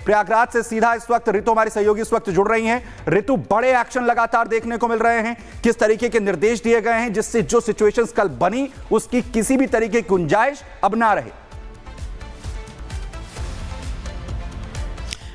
प्रयागराज से सीधा इस वक्त ऋतु हमारी सहयोगी इस वक्त जुड़ रही हैं। ऋतु, बड़े एक्शन लगातार देखने को मिल रहे हैं, किस तरीके के निर्देश दिए गए हैं जिससे जो सिचुएशंस कल बनी उसकी किसी भी तरीके की गुंजाइश अब ना रहे?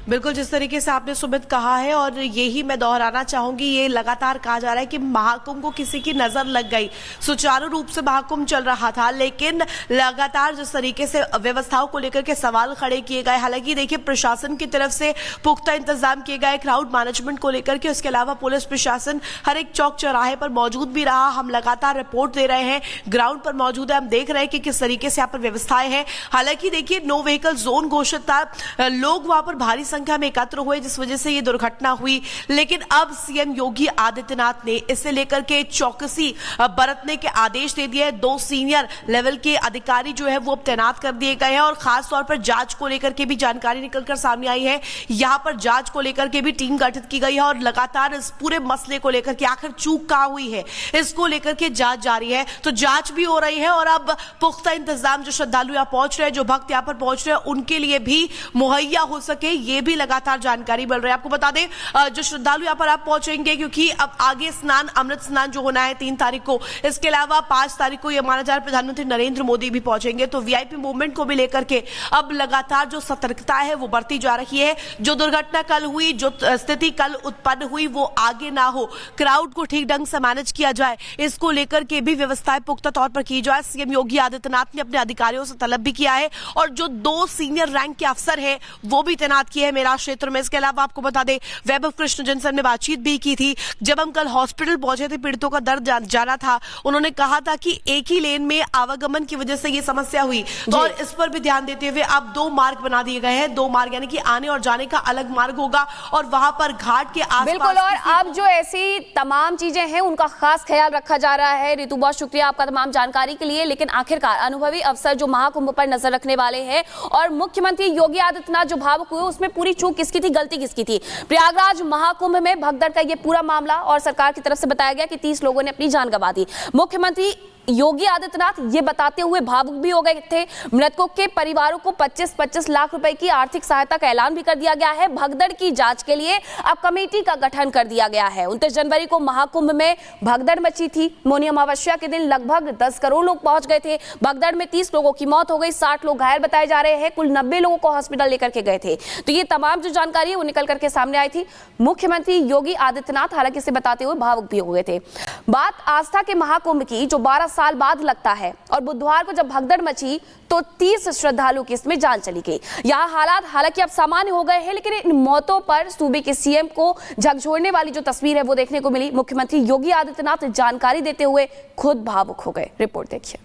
बिल्कुल, जिस तरीके से आपने सुमित कहा है और यही मैं दोहराना चाहूंगी, ये लगातार कहा जा रहा है कि महाकुंभ को किसी की नजर लग गई। सुचारू रूप से महाकुंभ चल रहा था, लेकिन लगातार जिस तरीके से व्यवस्थाओं को लेकर के सवाल खड़े किए गए, हालांकि देखिए प्रशासन की तरफ से पुख्ता इंतजाम किए गए क्राउड मैनेजमेंट को लेकर के, उसके अलावा पुलिस प्रशासन हर एक चौक चौराहे पर मौजूद भी रहा। हम लगातार रिपोर्ट दे रहे हैं, ग्राउंड पर मौजूद है, हम देख रहे हैं कि किस तरीके से यहाँ पर व्यवस्थाएं हैं। हालांकि देखिए नो व्हीकल जोन घोषित था, लोग वहां पर भारी संख्या में एकत्र हुए जिस वजह से ये दुर्घटना हुई, लेकिन अब सीएम योगी आदित्यनाथ ने इसे लेकर के चौकसी बरतने के आदेश दे दिए। 2 सीनियर लेवल के अधिकारी जो है वो अब तैनात कर दिए गए हैं और खास तौर पर जांच को लेकर के भी जानकारी निकलकर सामने आई है। यहां पर जांच को लेकर के भी टीम गठित की गई है और लगातार इस पूरे मसले को लेकर के आखिर चूक कहां हुई है इसको लेकर के जांच जारी है। तो जांच भी हो रही है और अब पुख्ता इंतजाम जो श्रद्धालु यहां पहुंच रहे हैं, जो भक्त यहां पर पहुंच रहे हैं, उनके लिए भी मुहैया हो सके, ये भी लगातार जानकारी मिल रही है। आपको बता दें जो श्रद्धालु यहाँ पर आप पहुंचेंगे, क्योंकि अब आगे स्नान, अमृत स्नान जो होना है 3 तारीख को, इसके अलावा 5 तारीख को यह माना जा रहा है प्रधानमंत्री नरेंद्र मोदी भी पहुंचेंगे। तो वीआईपी मूवमेंट को भी लेकर के अब लगातार जो सतर्कता है वो बढ़ती जा रही है। जो दुर्घटना कल हुई, जो स्थिति कल उत्पन्न हुई, वो आगे ना हो, क्राउड को ठीक ढंग से मैनेज किया जाए, इसको लेकर के भी व्यवस्थाएं पुख्ता तौर पर की जाए। सीएम योगी आदित्यनाथ ने अपने अधिकारियों से तलब भी किया है और जो 2 सीनियर रैंक के अफसर है वो भी तैनात किए हैं मेरा क्षेत्र में। इसके अलावा आपको बता दें वैभव कृष्ण जिनसे हमने बातचीत भी की थी, जब हम कल हॉस्पिटल पहुंचे थे, पीड़ितों का दर्द जाना था, उन्होंने कहा था कि एक ही लेन में आवागमन की वजह से ये समस्या हुई, तो और इस पर भी ध्यान देते हुए अब 2 मार्ग बना दिए गए हैं। 2 मार्ग यानी कि आने और जाने का अलग मार्ग होगा और वहां पर घाट के आसपास बिल्कुल, और अब जो ऐसी तमाम चीजें हैं उनका खास ख्याल रखा जा रहा है। ऋतु, बहुत शुक्रिया आपका तमाम जानकारी के लिए। लेकिन आखिरकार अनुभवी अफसर जो महाकुंभ पर नजर रखने वाले हैं और मुख्यमंत्री योगी आदित्यनाथ जो भावुक हुए, उसमें पूरी चूक किसकी थी, गलती किसकी थी? प्रयागराज महाकुंभ में भगदड़ का ये पूरा मामला और सरकार की तरफ से बताया गया कि 30 लोगों ने अपनी जान गंवा दी। मुख्यमंत्री योगी आदित्यनाथ ये बताते हुए भावुक भी हो गए थे। मृतकों के परिवारों को 25-25 लाख रुपए की आर्थिक सहायता का ऐलान भी कर दिया गया है। भगदड़ की जांच के लिए अब कमेटी का गठन कर दिया गया है। 29 जनवरी को महाकुंभ में भगदड़ मची थी। मौनी अमावस्या के दिन लगभग 10 करोड़ लोग पहुंच गए थे। भगदड़ में 30 लोगों की मौत हो गई, 60 लोग घायल बताए जा रहे हैं। कुल 90 लोगों को हॉस्पिटल लेकर के गए थे। तो ये तमाम जो जानकारी है वो निकल करके सामने आई थी। मुख्यमंत्री योगी आदित्यनाथ हालांकि इसे बताते हुए भावुक भी हो गए थे। बात आस्था के महाकुंभ की, जो 12 साल बाद लगता है, और बुधवार को जब भगदड़ मची तो 30 श्रद्धालु की इसमें जान चली गई। यहाँ हालात हालांकि अब सामान्य हो गए हैं, लेकिन इन मौतों पर सूबे के सीएम को झकझोरने वाली जो तस्वीर है वो देखने को मिली। मुख्यमंत्री योगी आदित्यनाथ जानकारी देते हुए खुद भावुक हो गए। रिपोर्ट देखिए।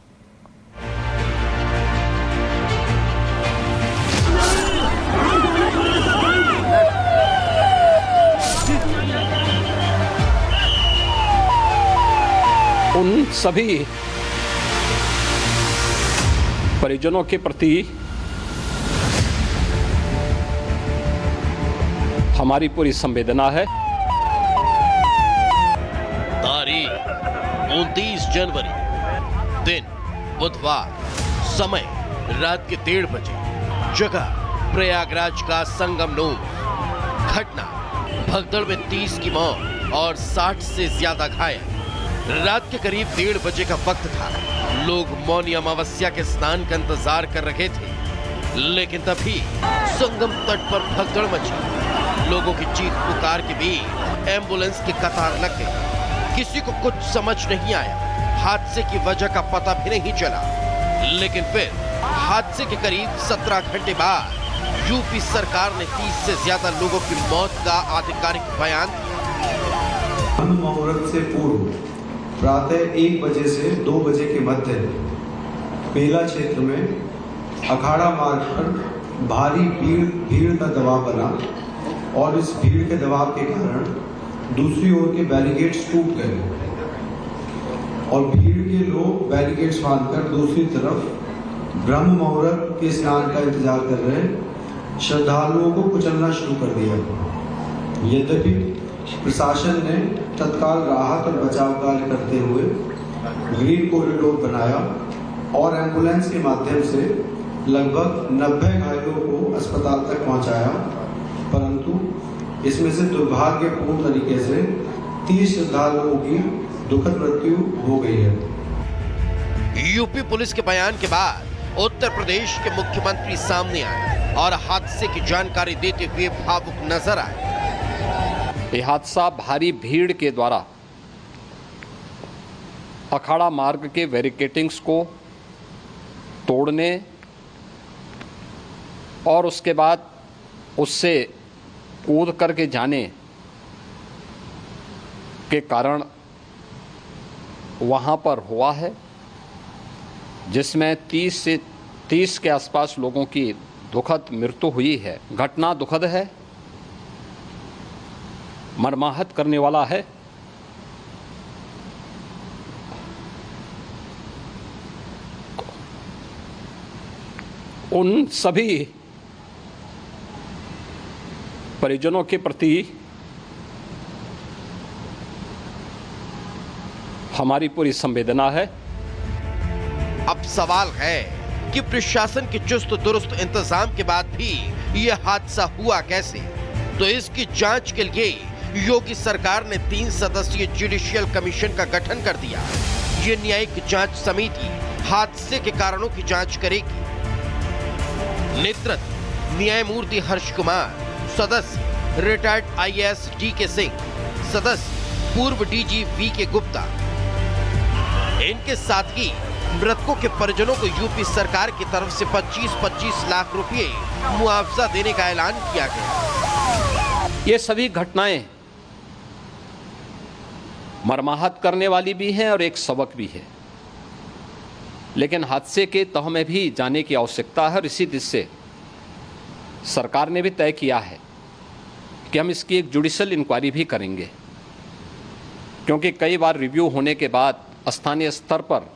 उन सभी परिजनों के प्रति हमारी पूरी संवेदना है। तारीख 29 जनवरी, दिन बुधवार, समय रात के 1:30 बजे, जगह प्रयागराज का संगम नूर। घटना भगदड़ में 30 की मौत और 60 से ज्यादा घायल। रात के करीब 1:30 बजे का वक्त था। लोग मौनी अमावस्या के स्नान का इंतजार कर रहे थे, लेकिन तभी संगम तट पर भगदड़ मची। लोगों की चीख पुकार के बीच एम्बुलेंस की कतार लग गई। किसी को कुछ समझ नहीं आया, हादसे की वजह का पता भी नहीं चला। लेकिन फिर हादसे के करीब 17 घंटे बाद यूपी सरकार ने 30 से ज्यादा लोगों की मौत का आधिकारिक बयान दिया। मुहूर्त से पूर्व प्रातः 1 बजे से 2 बजे के मध्य बेला क्षेत्र में अखाड़ा मार्ग पर भारी भीड़ का दबाव बना और इस भीड़ के दबाव के कारण दूसरी ओर के बैरिकेड्स टूट गए और भीड़ के लोग बैरिकेड्स बांधकर दूसरी तरफ ब्रह्म मुहूर्त के स्नान का इंतजार कर रहे श्रद्धालुओं को कुचलना शुरू कर दिया। यद्यपि प्रशासन ने तत्काल राहत और बचाव कार्य करते हुए ग्रीन कॉरिडोर बनाया और एम्बुलेंस के माध्यम से लगभग 90 घायलों को अस्पताल तक पहुंचाया परंतु इसमें से दुर्भाग्यपूर्ण तरीके से 30 श्रद्धालुओं की दुखद मृत्यु हो गई है। यूपी पुलिस के बयान के बाद उत्तर प्रदेश के मुख्यमंत्री सामने आए और हादसे की जानकारी देते हुए भावुक नजर आए। यह हादसा भारी भीड़ के द्वारा अखाड़ा मार्ग के बैरिकेडिंग्स को तोड़ने और उसके बाद उससे कूद करके जाने के कारण वहां पर हुआ है, जिसमें 30 के आसपास लोगों की दुखद मृत्यु हुई है। घटना दुखद है, मर्माहत करने वाला है। उन सभी परिजनों के प्रति हमारी पूरी संवेदना है। अब सवाल है कि प्रशासन के चुस्त दुरुस्त इंतजाम के बाद भी यह हादसा हुआ कैसे। तो इसकी जांच के लिए योगी सरकार ने 3 सदस्यीय जुडिशियल कमीशन का गठन कर दिया। ये न्यायिक जांच समिति हादसे के कारणों की जांच करेगी। नेतृत्व न्यायमूर्ति हर्ष कुमार, सदस्य रिटायर्ड IAS DK सिंह, सदस्य पूर्व DG VK गुप्ता। इनके साथ ही मृतकों के परिजनों को यूपी सरकार की तरफ से 25-25 लाख रुपए मुआवजा देने का ऐलान किया गया। ये सभी घटनाएं मर्माहत करने वाली भी हैं और एक सबक भी है, लेकिन हादसे के तह में भी जाने की आवश्यकता है। और इसी दिशा से सरकार ने भी तय किया है कि हम इसकी एक जुडिशियल इंक्वायरी भी करेंगे, क्योंकि कई बार रिव्यू होने के बाद स्थानीय स्तर पर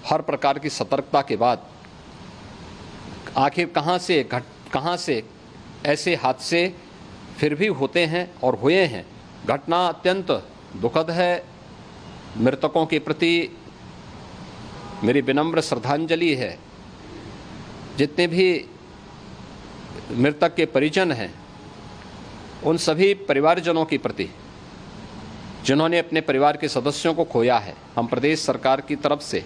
हर प्रकार की सतर्कता के बाद आखिर कहां से ऐसे हादसे फिर भी होते हैं और हुए हैं। घटना अत्यंत दुखद है। मृतकों के प्रति मेरी विनम्र श्रद्धांजलि है। जितने भी मृतक के परिजन हैं, उन सभी परिवारजनों के प्रति जिन्होंने अपने परिवार के सदस्यों को खोया है, हम प्रदेश सरकार की तरफ से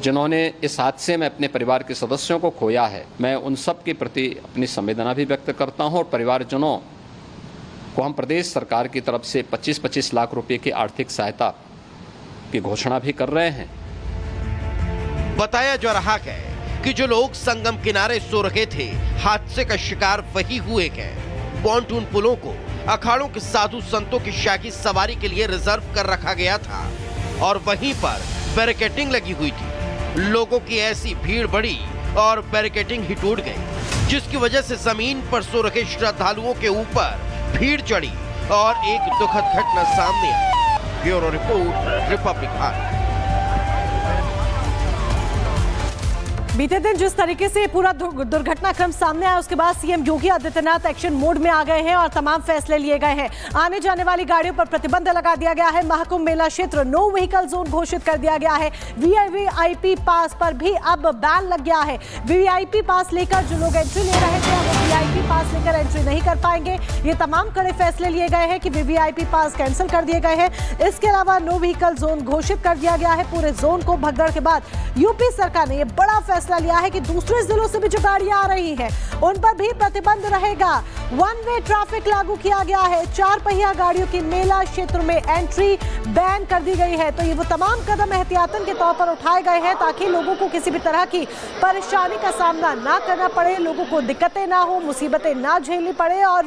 जिन्होंने इस हादसे में अपने परिवार के सदस्यों को खोया है, मैं उन सब के प्रति अपनी संवेदना भी व्यक्त करता हूं। और परिवारजनों को हम प्रदेश सरकार की तरफ से 25-25 लाख रुपए की आर्थिक सहायता की घोषणा भी कर रहे हैं। बताया जा रहा है कि जो लोग संगम किनारे सो रहे थे, हादसे का शिकार वही हुए हैं। पॉन्टून पुलों को अखाड़ों के साधु संतों की शाही सवारी के लिए रिजर्व कर रखा गया था और वहीं पर बैरिकेडिंग लगी हुई थी। लोगों की ऐसी भीड़ बढ़ी और बैरिकेडिंग ही टूट गई, जिसकी वजह से जमीन पर सो रहे श्रद्धालुओं के ऊपर भीड़ चढ़ी और एक दुखद घटना सामने आई। ब्यूरो रिपोर्ट, रिपब्लिक आज। बीते दिन जिस तरीके से पूरा दुर्घटनाक्रम सामने आया, उसके बाद CM Yogi Adityanath action mode में आ गए हैं और तमाम फैसले लिए गए हैं। आने जाने वाली गाड़ियों पर प्रतिबंध लगा दिया गया है। महाकुंभ मेला क्षेत्र नो व्हीकल जोन घोषित कर दिया गया है। वीआईपी पास पर भी अब बैन लग गया है। वीआईपी पास लेकर जो लोग एंट्री ले रहे थे, वो वीआईपी पास लेकर एंट्री नहीं कर पाएंगे। ये तमाम कड़े फैसले लिए गए हैं कि वीआईपी पास कैंसिल कर दिए गए हैं। इसके अलावा नो व्हीकल जोन घोषित कर दिया गया है पूरे जोन को। भगदड़ के बाद यूपी सरकार ने यह बड़ा फैसला लिया है कि दूसरे जिलों से भी जो गाड़ियां आ रही हैं, उन पर भी प्रतिबंध रहेगा। वन वे ट्रैफिक लागू किया गया है। 4 पहिया गाड़ियों की मेला क्षेत्र में एंट्री बैन कर दी गई है। तो ये वो तमाम कदम एहतियातन के तौर पर उठाए गए हैं ताकि लोगों को किसी भी तरह की परेशानी का सामना ना करना पड़े, लोगों को दिक्कतें ना हो, मुसीबतें ना झेलनी पड़े और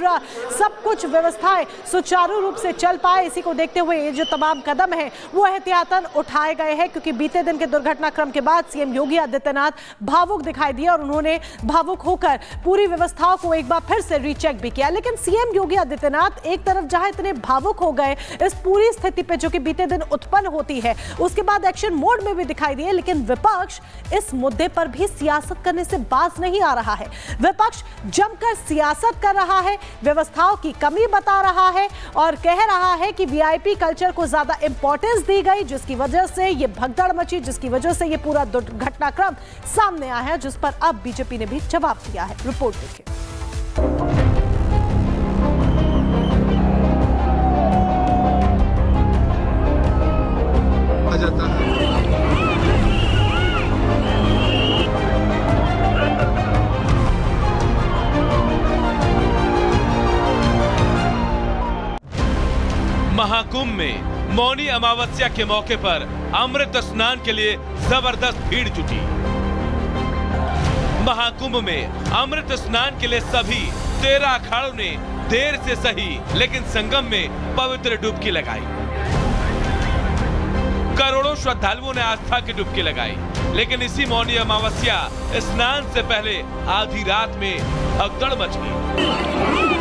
सब कुछ व्यवस्थाएं सुचारू रूप से चल पाए। इसी को देखते हुए ये जो तमाम कदम है वो एहतियातन उठाए गए हैं, क्योंकि बीते दिन के दुर्घटनाक्रम के बाद सीएम योगी आदित्यनाथ भावुक दिखाई दिए और उन्होंने भावुक होकर पूरी व्यवस्थाओं को एक बार फिर से रीचेक भी किया। लेकिन सीएम योगी आदित्यनाथ एक तरफ जहां इतने भावुक हो गए इस पूरी स्थिति पे जो कि बीते दिन उत्पन्न होती है, उसके बाद एक्शन मोड में भी दिखाई दिए, लेकिन विपक्ष इस मुद्दे पर भी सियासत करने से बाज नहीं आ रहा है। विपक्ष जमकर सियासत कर रहा है, व्यवस्थाओं की कमी बता रहा है और कह रहा है कि वीआईपी कल्चर को ज्यादा इंपॉर्टेंस दी गई, जिसकी वजह से ये भगदड़ मची, जिसकी वजह से ये पूरा घटनाक्रम सामने आया है, जिस पर अब बीजेपी ने भी जवाब दिया है। रिपोर्ट देखिए। महाकुंभ में मौनी अमावस्या के मौके पर अमृत स्नान के लिए जबरदस्त भीड़ जुटी। महाकुंभ में अमृत स्नान के लिए सभी 13 अखाड़ों ने देर से सही लेकिन संगम में पवित्र डुबकी लगाई। करोड़ों श्रद्धालुओं ने आस्था की डुबकी लगाई, लेकिन इसी मौनी अमावस्या स्नान से पहले आधी रात में भगदड़ मच गई।